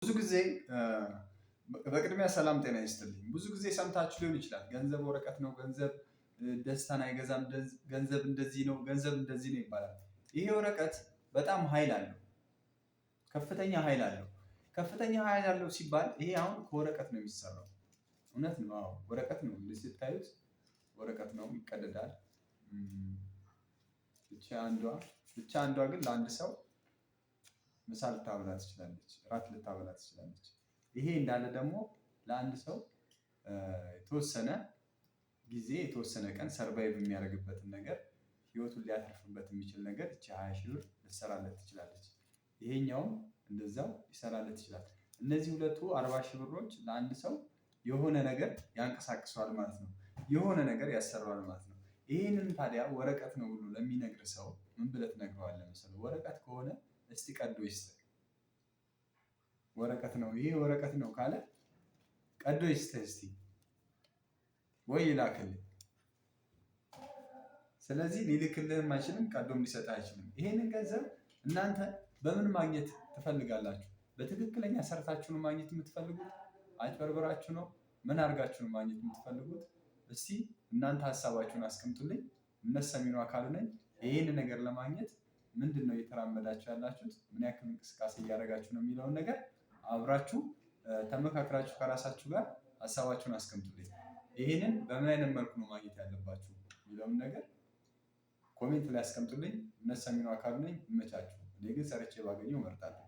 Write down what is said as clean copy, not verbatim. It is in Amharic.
ብዙ ጊዜ በቅድሚያ ሰላም ጤና ይስጥልኝ። ብዙ ጊዜ ሰምታችሁ ሊሆን ይችላል። ገንዘብ ወረቀት ነው፣ ገንዘብ ደስታን አይገዛም፣ ገንዘብ እንደዚህ ነው፣ ገንዘብ እንደዚህ ነው ይባላል። ይሄ ወረቀት በጣም ኃይል አለው፣ ከፍተኛ ኃይል አለው። ከፍተኛ ኃይል አለው ሲባል ይሄ አሁን ከወረቀት ነው የሚሰራው። እውነት ነው። አዎ ወረቀት ነው። ስታዩት ወረቀት ነው፣ ይቀደዳል። ብቻ አንዷ ግን ለአንድ ሰው ምሳ ልታበላ ትችላለች፣ እራት ልታበላ ትችላለች። ይሄ እንዳለ ደግሞ ለአንድ ሰው የተወሰነ ጊዜ የተወሰነ ቀን ሰርቫይቭ የሚያደርግበትን ነገር ህይወቱን ሊያተርፍበት የሚችል ነገር እቺ 20 ሺህ ብር ልትሰራለት ትችላለች። ይሄኛውም እንደዛው ሊሰራለት ይችላል። እነዚህ ሁለቱ 40 ሺህ ብሮች ለአንድ ሰው የሆነ ነገር ያንቀሳቅሰዋል ማለት ነው። የሆነ ነገር ያሰራዋል ማለት ነው። ይህንን ታዲያ ወረቀት ነው ብሎ ለሚነግር ሰው ምን ብለህ ትነግረዋለህ መሰለህ? ወረቀት ከሆነ እስቲ ቀዶ ይስጥህ። ወረቀት ነው ይሄ ወረቀት ነው ካለ ቀዶ ይስጥህ እስቲ ወይ ይላክልህ። ስለዚህ ሊልክልህም አይችልም፣ ቀዶም ሊሰጥህ አይችልም። ይሄንን ገንዘብ እናንተ በምን ማግኘት ትፈልጋላችሁ? በትክክለኛ ሰርታችሁ ነው ማግኘት የምትፈልጉት? አጭበርብራችሁ ነው? ምን አድርጋችሁ ነው ማግኘት የምትፈልጉት? እስቲ እናንተ ሀሳባችሁን አስቀምጡልኝ። እምነት ሰሚኑ አካሉ ነኝ። ይህን ነገር ለማግኘት ምንድን ነው እየተራመዳችሁ ያላችሁት? ምን ያክል እንቅስቃሴ እያደረጋችሁ ነው የሚለውን ነገር አብራችሁ ተመካክራችሁ ከራሳችሁ ጋር ሀሳባችሁን አስቀምጡልኝ። ይህንን በምን አይነት መልኩ ነው ማግኘት ያለባችሁ የሚለውን ነገር ኮሜንት ላይ አስቀምጡልኝ። እምነት ሰሚኑ አካሉ ነኝ። ይመቻችሁ። እኔ ግን ሰርቼ ባገኘው እመርጣለሁ።